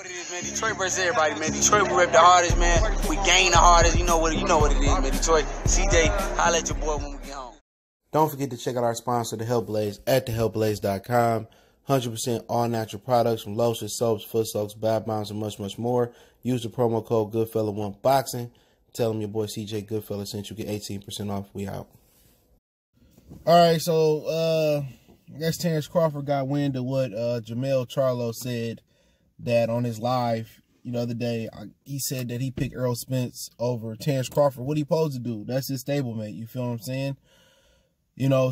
What it is, man. Detroit versus everybody, man. Detroit, we rep the hardest, man. We gain the hardest. You know what it is, man. Detroit, CJ, holla at your boy when we get home. Don't forget to check out our sponsor, The Health Blaze, at thehealthblaze.com. 100% all natural products from lotions, soaps, foot soaks, bath bombs, and much, much more. Use the promo code Goodfella1Boxing. Tell them your boy CJ Goodfella sent you. Get 18% off. We out. All right, so I guess Terence Crawford got wind of what Jermell Charlo said that on his live the other day. He said that he picked Errol Spence over Terence Crawford. What he supposed to do? That's his stablemate. You feel what I'm saying?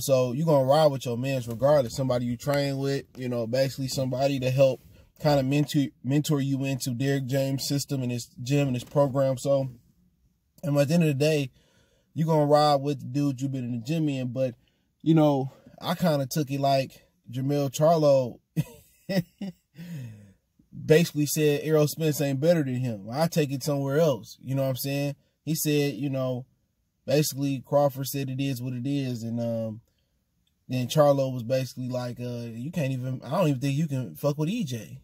So you're going to ride with your mans regardless. Somebody you train with, basically somebody to help kind of mentor you into Derrick James' system and his gym and his program. So, and at the end of the day, you're going to ride with the dude you've been in the gym in. But, I kind of took it like Jermell Charlo basically said Errol Spence ain't better than him. I take it somewhere else. You know what I'm saying? He said, basically Crawford said it is what it is. And then Charlo was basically like, I don't even think you can fuck with EJ.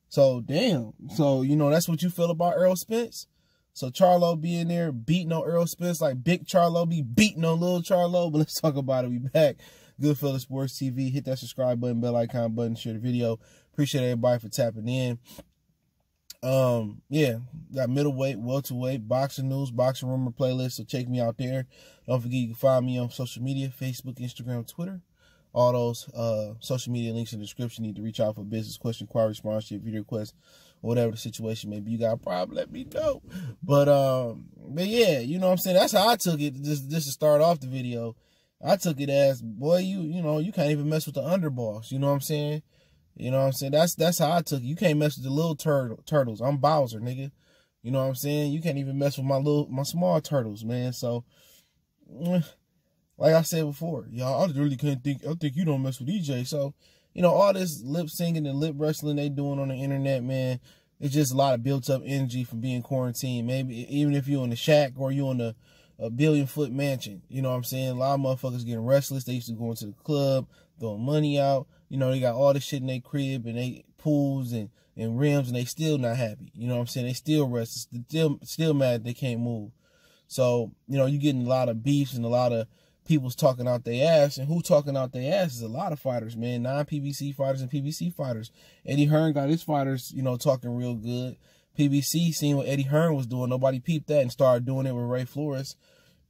So, damn. So, that's what you feel about Errol Spence? So Charlo being there beating on Errol Spence like big Charlo be beating on little Charlo. But let's talk about it. We back. Goodfella Sports TV. Hit that subscribe button, bell icon button, share the video. Appreciate everybody for tapping in. Yeah, got middleweight, welterweight, boxing news, boxing rumor playlist. So check me out there. Don't forget you can find me on social media, Facebook, Instagram, Twitter. All those social media links in the description. Need to reach out for business, question, inquiry, sponsorship, video request, or whatever the situation may be. You got a problem, let me know. But yeah, you know what I'm saying? That's how I took it. Just to start off the video, I took it as, boy, you can't even mess with the underboss. You know what I'm saying? You know what I'm saying? That's how I took it. You can't mess with the little turtles. I'm Bowser, nigga. You know what I'm saying? You can't even mess with my small turtles, man. So, like I said before, y'all, I really can't think. I think you don't mess with EJ. So, all this lip singing and lip wrestling they doing on the internet, man, it's just a lot of built up energy from being quarantined. Maybe even if you're in the shack or you're in a billion-foot mansion, you know what I'm saying? A lot of motherfuckers getting restless. They used to go into the club, throwing money out. They got all this shit in their crib and they pools and rims, and they still not happy. You know what I'm saying? They still restless, still mad they can't move. So, you getting a lot of beefs and a lot of people's talking out their ass. And who talking out their ass is a lot of fighters, man. Non-PBC fighters and PBC fighters. Eddie Hearn got his fighters, talking real good. PBC seen what Eddie Hearn was doing. Nobody peeped that and started doing it with Ray Flores.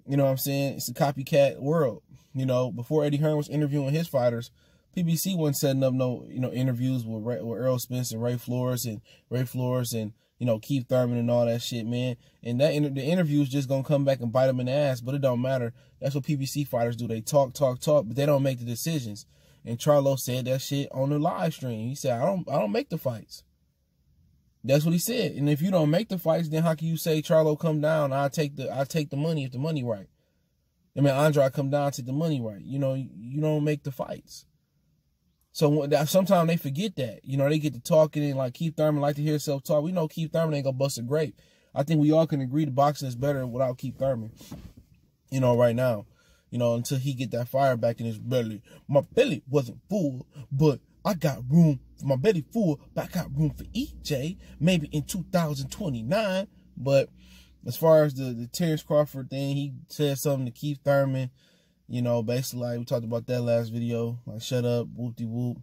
You know what I'm saying? It's a copycat world. Before Eddie Hearn was interviewing his fighters, PBC wasn't setting up no, interviews with Errol Spence and Ray Flores and Keith Thurman and all that shit, man. And the interviews just gonna come back and bite them in the ass, but it don't matter. That's what PBC fighters do. They talk, but they don't make the decisions. And Charlo said that shit on the live stream. He said, I don't make the fights. That's what he said. And if you don't make the fights, then how can you say Charlo come down? I'll take the money if the money right. I mean, Andre come down, take the money right. You don't make the fights. So sometimes they forget that. They get to talking and like Keith Thurman like to hear himself talk. We know Keith Thurman ain't gonna bust a grape. I think we all can agree the boxing is better without Keith Thurman. Right now. Until he get that fire back in his belly. My belly wasn't full, but I got room for my belly full, but I got room for EJ, maybe in 2029. But as far as the Terence Crawford thing, he said something to Keith Thurman, basically like we talked about that last video, like shut up, whoop-de-whoop.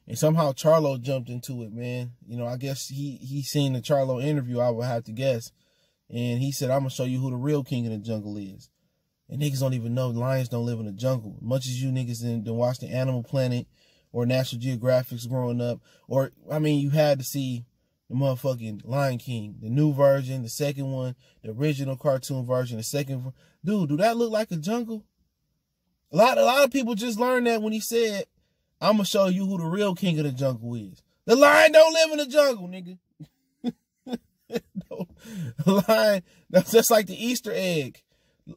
And somehow Charlo jumped into it, man. I guess he seen the Charlo interview, I would have to guess. And he said, I'm going to show you who the real king of the jungle is. And niggas don't even know lions don't live in the jungle. Much as you niggas didn't watch the Animal Planet or National Geographics growing up. Or, you had to see the motherfucking Lion King. The new version, the second one, the original cartoon version, the second. Dude, do that look like a jungle? A lot of people just learned that when he said, I'm going to show you who the real king of the jungle is. The lion don't live in the jungle, nigga. The lion, that's just like the Easter egg.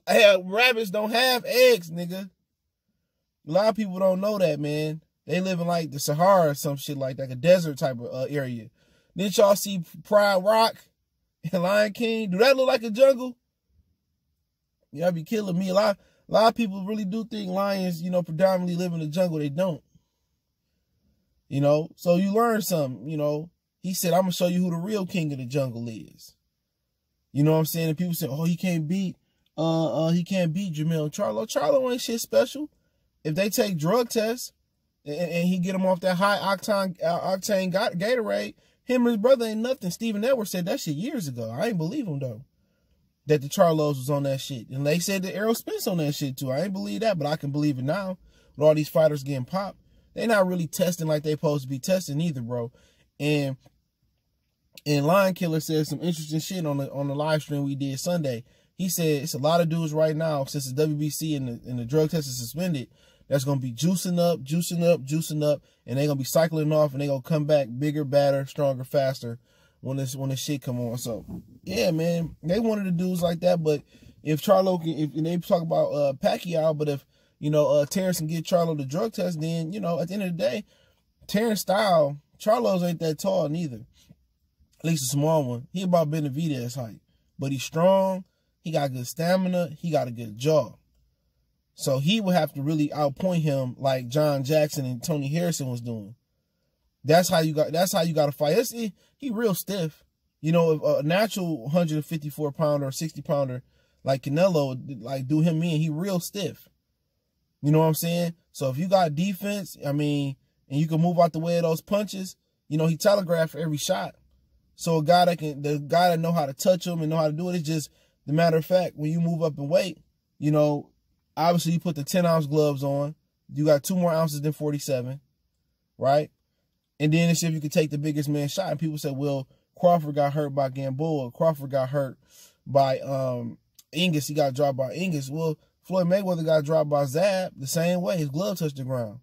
Rabbits don't have eggs, nigga. A lot of people don't know that, man. They live in like the Sahara or some shit like that, a desert type of area. Didn't y'all see Pride Rock and Lion King? Do that look like a jungle? Y'all be killing me. A lot of people really do think lions, predominantly live in the jungle. They don't. So you learn something, He said, I'm going to show you who the real king of the jungle is. You know what I'm saying? And people say, oh, he can't beat Jermell Charlo. Charlo ain't shit special. If they take drug tests and he get him off that high octane Gatorade, him and his brother ain't nothing. Stephen Edwards said that shit years ago. I ain't believe him, though, that the Charlos was on that shit. And they said that Errol Spence on that shit, too. I ain't believe that, but I can believe it now. With all these fighters getting popped, they not really testing like they supposed to be testing either, bro. And Lion Killer said some interesting shit on the live stream we did Sunday. He said it's a lot of dudes right now, since the WBC and the drug test is suspended, that's going to be juicing up, and they're going to be cycling off, and they're going to come back bigger, badder, stronger, faster when this shit come on. So, yeah, man, they wanted the dudes like that, but if Charlo can, if they talk about Pacquiao, but if, you know, Terence can get Charlo the drug test, then, you know, at the end of the day, Terence style, Charlo's ain't that tall neither. At least a small one. He about Benavidez height. But he's strong. He got good stamina. He got a good jaw. So he would have to really outpoint him like John Jackson and Tony Harrison was doing. That's how you got to fight. He real stiff. You know, if a natural 154-pounder or 60-pounder like Canelo, like do him in, he real stiff. You know what I'm saying? So if you got defense, I mean, and you can move out the way of those punches, you know, he telegraphed for every shot. So the guy that know how to touch him and know how to do it, it's just the matter of fact, when you move up in weight, you know, obviously you put the 10-ounce gloves on. You got 2 more ounces than 47, right? And then it's if you could take the biggest man shot. And people say, well, Crawford got hurt by Gamboa. Crawford got hurt by Ingus. He got dropped by Ingus. Well, Floyd Mayweather got dropped by Zab the same way. His glove touched the ground.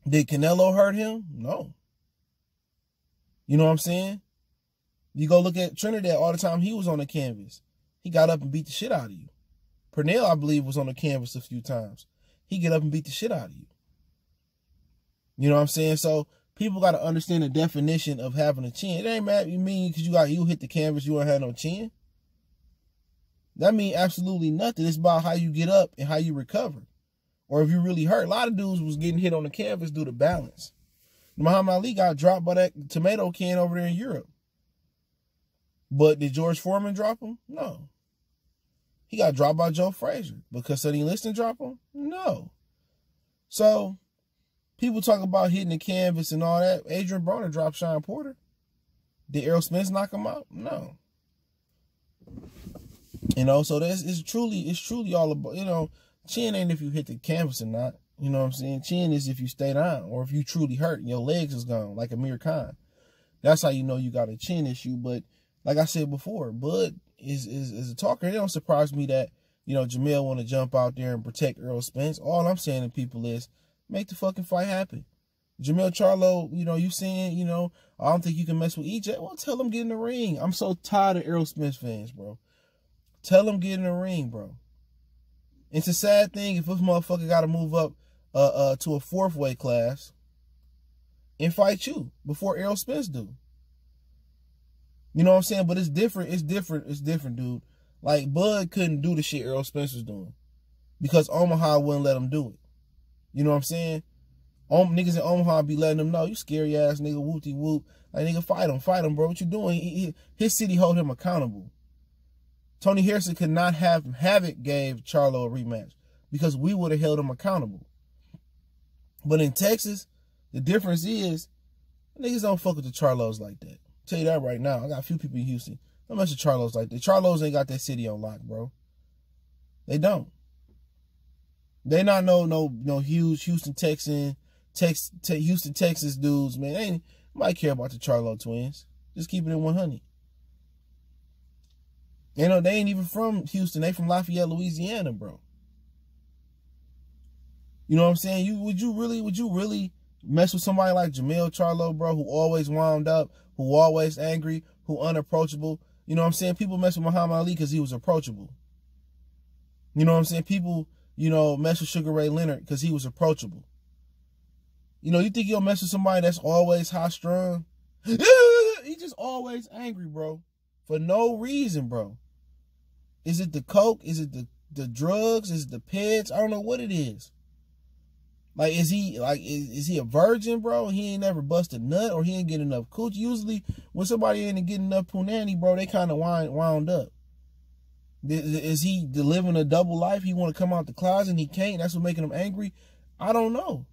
Did Canelo hurt him? No. You know what I'm saying? You go look at Trinidad all the time he was on the canvas. He got up and beat the shit out of you. Pernell, I believe, was on the canvas a few times. He get up and beat the shit out of you. You know what I'm saying? So people got to understand the definition of having a chin. It ain't mad you mean because you hit the canvas, you don't have no chin. That mean absolutely nothing. It's about how you get up and how you recover. Or if you really hurt. A lot of dudes was getting hit on the canvas due to balance. Muhammad Ali got dropped by that tomato can over there in Europe. But did George Foreman drop him? No. He got dropped by Joe Frazier. Because Sonny Liston dropped him? No. So, people talk about hitting the canvas and all that. Adrian Broner dropped Sean Porter. Did Errol Spence knock him out? No. You know, so it's truly all about, you know, chin ain't if you hit the canvas or not. You know what I'm saying? Chin is if you stay down or if you truly hurt and your legs is gone, like Amir Khan. That's how you know you got a chin issue. But like I said before, Bud is a talker. It don't surprise me that, you know, Jermell want to jump out there and protect Errol Spence. All I'm saying to people is make the fucking fight happen. Jermell Charlo, you know, you saying, you know, I don't think you can mess with EJ. Well, tell him get in the ring. I'm so tired of Errol Spence fans, bro. Tell him get in the ring, bro. It's a sad thing if this motherfucker got to move up to a 4th weight class and fight you before Errol Spence do. You know what I'm saying? But it's different. It's different, dude. Like, Bud couldn't do the shit Errol Spence was doing because Omaha wouldn't let him do it. You know what I'm saying? Niggas in Omaha be letting him know, you scary ass nigga, whoopty whoop. Like, nigga, fight him, bro. What you doing? His city hold him accountable. Tony Harrison could not have it gave Charlo a rematch because we would have held him accountable. But in Texas, the difference is niggas don't fuck with the Charlos like that. I'll tell you that right now. I got a few people in Houston. Don't mess with Charlos like that. Charlos ain't got that city on lock, bro. They don't. They not no huge Houston Texas dudes, man. They ain't nobody care about the Charlo twins. Just keep it in 100. You know, they ain't even from Houston. They from Lafayette, Louisiana, bro. You know what I'm saying? Would you really mess with somebody like Jermell Charlo, bro, who always wound up, who always angry, who unapproachable? You know what I'm saying? People mess with Muhammad Ali because he was approachable. You know what I'm saying? People, you know, mess with Sugar Ray Leonard because he was approachable. You know, you think you'll mess with somebody that's always high-strung? He just always angry, bro. For no reason, bro. Is it the coke? Is it the drugs? Is it the peds? I don't know what it is. Like, is he a virgin, bro? He ain't never busted a nut, or he ain't getting enough coochie. Usually, when somebody ain't getting enough punani, bro, they kind of wound up. Is he living a double life? He want to come out the closet and he can't. That's what making him angry. I don't know.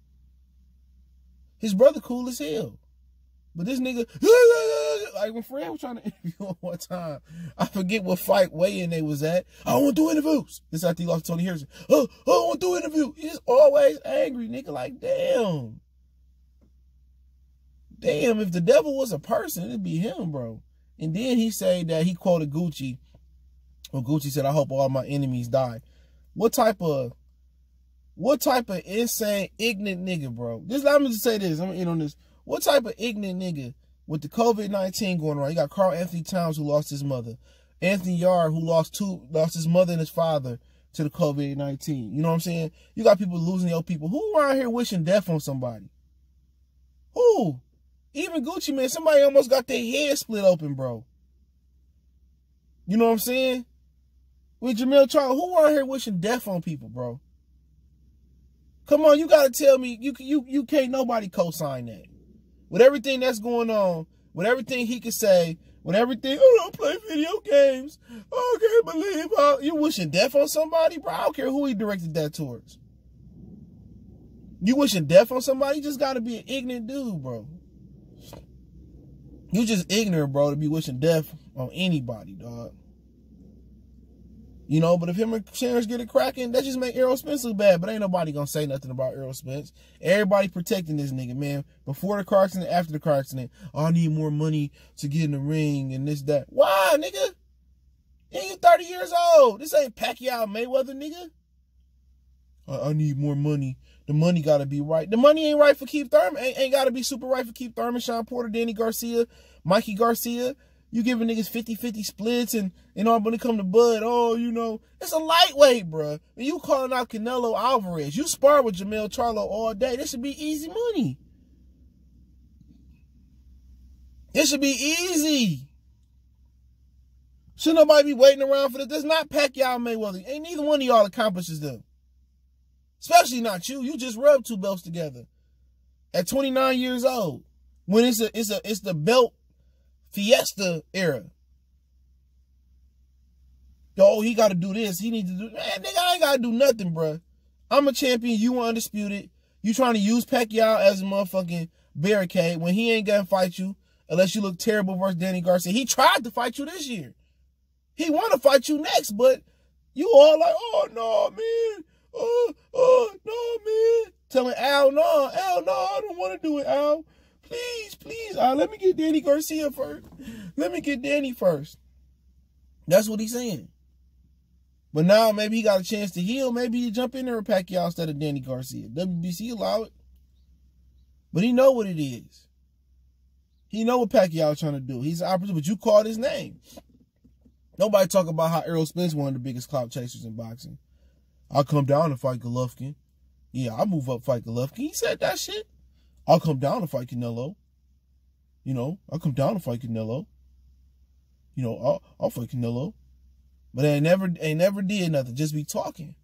His brother cool as hell. But this nigga, like when Fred was trying to interview him one time, I forget what fight weigh-in they was at. I don't want to do interviews. This after he lost to Tony Harrison. Oh, I don't want to do interview. He's always angry, nigga. Like, damn. Damn, if the devil was a person, it'd be him, bro. And then he said that he quoted Gucci. Well, Gucci said, I hope all my enemies die. What type of insane, ignorant nigga, bro? I'm going to say this. I'm going to end on this. What type of ignorant nigga with the COVID-19 going around? You got Carl Anthony Towns, who lost his mother. Anthony Yard, who lost his mother and his father to the COVID-19. You know what I'm saying? You got people losing their people. Who around here wishing death on somebody? Who? Even Gucci, man, somebody almost got their head split open, bro. You know what I'm saying? With Jermell Charlo, who around here wishing death on people, bro? Come on, you gotta tell me, you can't nobody co-sign that. With everything that's going on, with everything he can say, with everything, oh, don't play video games. Oh, I can't believe how you wishing death on somebody, bro. I don't care who he directed that towards. You wishing death on somebody, you just gotta be an ignorant dude, bro. You just ignorant, bro, to be wishing death on anybody, dog. You know, but if him and Terence get it cracking, that just make Errol Spence look bad. But ain't nobody gonna say nothing about Errol Spence. Everybody protecting this nigga, man. Before the car accident, after the car accident. Oh, I need more money to get in the ring and this, that. Why, nigga? You 30 years old. This ain't Pacquiao Mayweather, nigga. I need more money. The money gotta be right. The money ain't right for Keith Thurman. Ain't gotta be super right for Keith Thurman, Sean Porter, Danny Garcia, Mikey Garcia. You giving niggas 50-50 splits and all when it come to Bud, oh, you know, it's a lightweight, bruh. And you calling out Canelo Alvarez. You spar with Jermell Charlo all day. This should be easy money. It should be easy. Should nobody be waiting around for this? That's not Pacquiao Mayweather. Ain't neither one of y'all accomplishes them. Especially not you. You just rubbed 2 belts together. At 29 years old. When it's the belt Fiesta era. Oh, he got to do this. He need to do... Man, nigga, I ain't got to do nothing, bro. I'm a champion. You undisputed. You trying to use Pacquiao as a motherfucking barricade when he ain't going to fight you unless you look terrible versus Danny Garcia. He tried to fight you this year. He want to fight you next, but you all like, oh, no, man. Oh, no, man. Telling Al, no, I don't want to do it, Al. Please, let me get Danny Garcia first. Let me get Danny first. That's what he's saying. But now maybe he got a chance to heal. Maybe he jump in there with Pacquiao instead of Danny Garcia. WBC allow it. But he know what it is. He know what Pacquiao trying to do. He's an opportunity, but you called his name. Nobody talk about how Errol Spence one of the biggest clout chasers in boxing. I'll come down and fight Golovkin. Yeah, I'll move up fight Golovkin. He said that shit. I'll come down and fight Canelo. You know, I'll come down and fight Canelo. You know, I'll fight Canelo. But they never did nothing. Just be talking.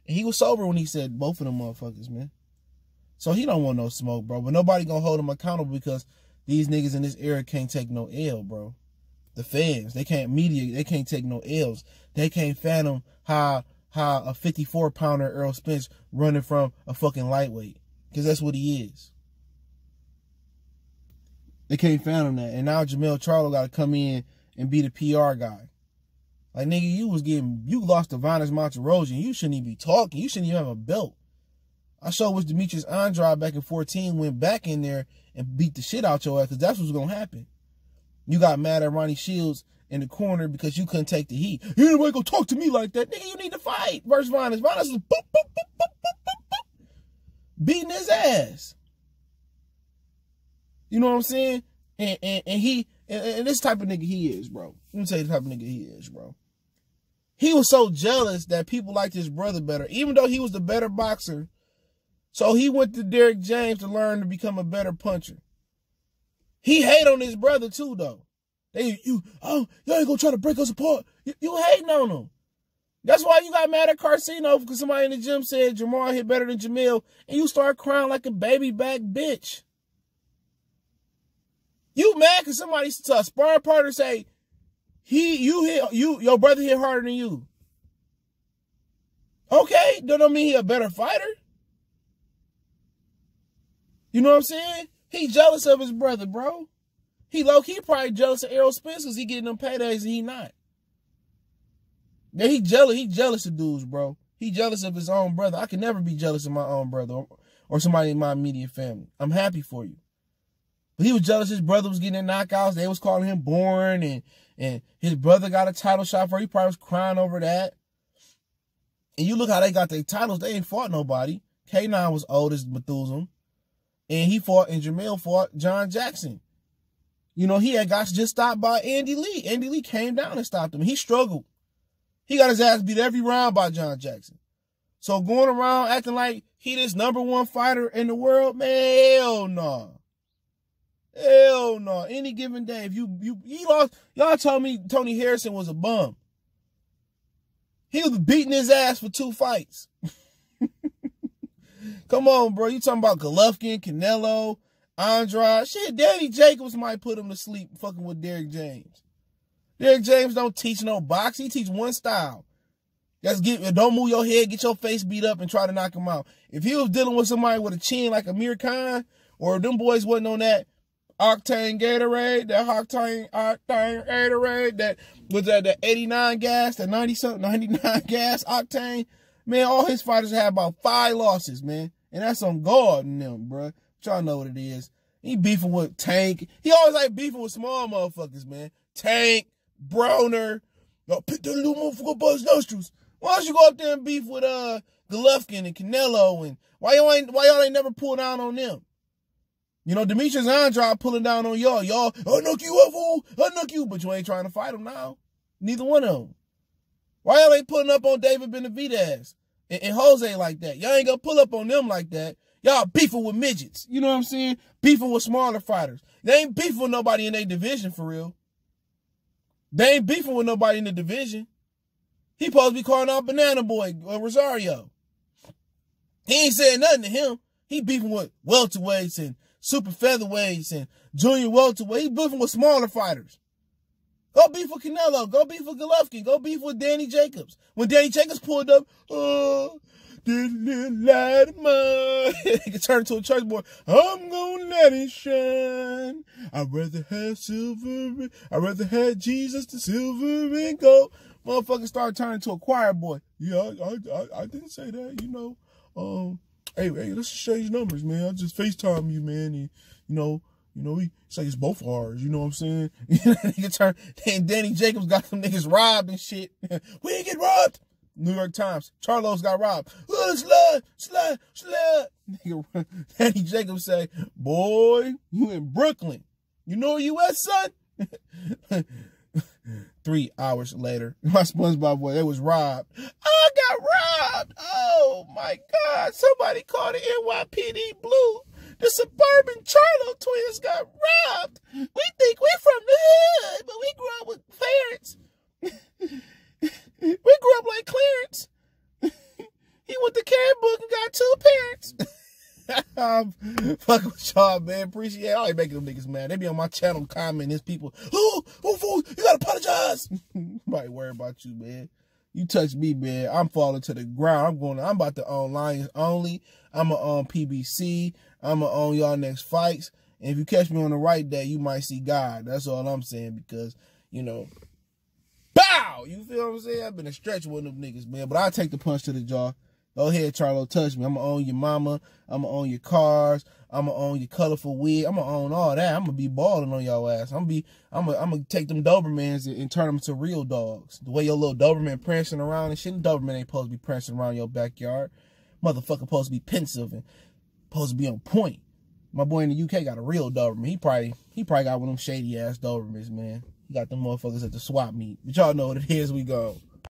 And he was sober when he said both of them motherfuckers, man. So he don't want no smoke, bro. But nobody gonna hold him accountable because these niggas in this era can't take no L, bro. The fans, they can't take no L's. They can't fathom how a 54-pounder Errol Spence running from a fucking lightweight. Because that's what he is. They can't fathom that. And now Jermell Charlo got to come in and be the PR guy. Like, nigga, you lost to Vanes Monterosian. You shouldn't even be talking. You shouldn't even have a belt. I showed was Demetrius Andrade back in 14, went back in there and beat the shit out your ass because that's what's going to happen. You got mad at Ronnie Shields in the corner because you couldn't take the heat. You ain't gonna talk to me like that. Nigga, you need to fight versus Vanes. Vanes was boop, boop, boop, boop, boop, boop, boop, beating his ass. You know what I'm saying? And this type of nigga he is, bro. Let me tell you the type of nigga he is, bro. He was so jealous that people liked his brother better, even though he was the better boxer. So he went to Derrick James to learn to become a better puncher. He hate on his brother too, though. Y'all ain't gonna try to break us apart. You hating on him. That's why you got mad at Carcino because somebody in the gym said Jermell hit better than Jermell, and you start crying like a baby back bitch. You mad because somebody, a sparring partner, say your brother hit harder than you. Okay, that don't mean he a better fighter. You know what I'm saying? He jealous of his brother, bro. He low-key probably jealous of Errol Spence because he getting them paydays and he not. Yeah, he jealous of dudes, bro. He jealous of his own brother. I can never be jealous of my own brother or somebody in my immediate family. I'm happy for you. But he was jealous his brother was getting knockouts. They was calling him boring, and his brother got a title shot for. He probably was crying over that. And you look how they got their titles. They ain't fought nobody. K9 was old as Methuselah. And Jermell fought John Jackson. You know, he had got just stopped by Andy Lee. Andy Lee came down and stopped him. He struggled. He got his ass beat every round by John Jackson. So going around acting like he this #1 fighter in the world, man, hell no. Hell no. Any given day, if you lost, y'all told me Tony Harrison was a bum. He was beating his ass for 2 fights. Come on, bro. You talking about Golovkin, Canelo, Andrade. Shit, Danny Jacobs might put him to sleep fucking with Derrick James. Derrick James don't teach no box. He teach one style. Don't move your head, get your face beat up, and try to knock him out. If he was dealing with somebody with a chin like Amir Khan, or them boys wasn't on that octane Gatorade, that was that 89 gas, that 90-something, 99 gas octane, man, all his fighters had about 5 losses, man. And that's on guard in them, bro. Y'all know what it is. He beefing with Tank. He always like beefing with small motherfuckers, man. Tank, Broner, pick that little motherfucker by his nostrils. Why don't you go up there and beef with Golovkin and Canelo, and why y'all ain't never pulled down on them? You know, Demetrius Andrade pulling down on y'all. Y'all, I'll knock you up, fool. I'll knock you, but you ain't trying to fight him now. Neither one of them. Why y'all ain't pulling up on David Benavidez and Jose like that? Y'all ain't gonna pull up on them like that. Y'all beefing with midgets. You know what I'm saying? Beefing with smaller fighters. They ain't beefing with nobody in their division for real. They ain't beefing with nobody in the division. He supposed to be calling out Banana Boy or Rosario. He ain't saying nothing to him. He beefing with welterweights and super featherweights and junior welterweights. He beefing with smaller fighters. Go beef with Canelo. Go beef with Golovkin. Go beef with Danny Jacobs. When Danny Jacobs pulled up, this little light of mine. He could turn into a church boy. I'm gonna let it shine. I'd rather have silver. I'd rather have Jesus than silver and gold. Motherfucker started turning to a choir boy. Yeah, I didn't say that, you know. Hey, let's just change numbers, man. I just FaceTime you, man. And, it's like it's both ours, you know what I'm saying? And Danny Jacobs got some niggas robbed and shit. We ain't get robbed. New York Times. Charlo's got robbed. Slut. Danny Jacobs say, boy, you in Brooklyn. You know where you at, son? 3 hours later, my SpongeBob boy, they was robbed. I got robbed. Oh my God. Somebody called the NYPD Blue. The suburban Charlo twins got robbed. We think we're from the hood, but we grew up with parents. We grew up like Clarence. He went to Caribou and got 2 parents. I'm fucking with y'all, man. Appreciate it. I ain't making them niggas mad. They be on my channel commenting. His people, fool, you gotta apologize. Nobody worry about you, man. You touch me, man, I'm falling to the ground. I'm about to own Lions Only. I'm gonna own PBC. I'm gonna own y'all next fights. And if you catch me on the right day, you might see God. That's all I'm saying, because, bow! You feel what I'm saying? I've been a stretch with them niggas, man. But I'll take the punch to the jaw. Go ahead, Charlo, touch me. I'm going to own your mama. I'm going to own your cars. I'm going to own your colorful wig. I'm going to own all that. I'm going to be balling on your ass. I'm going to take them Dobermans and turn them to real dogs. The way your little Doberman prancing around and shit. Doberman ain't supposed to be prancing around your backyard. Motherfucker supposed to be pensive and supposed to be on point. My boy in the UK got a real Doberman. He probably got one of them shady ass Dobermans, man. He got them motherfuckers at the swap meet. But y'all know what it is. We go.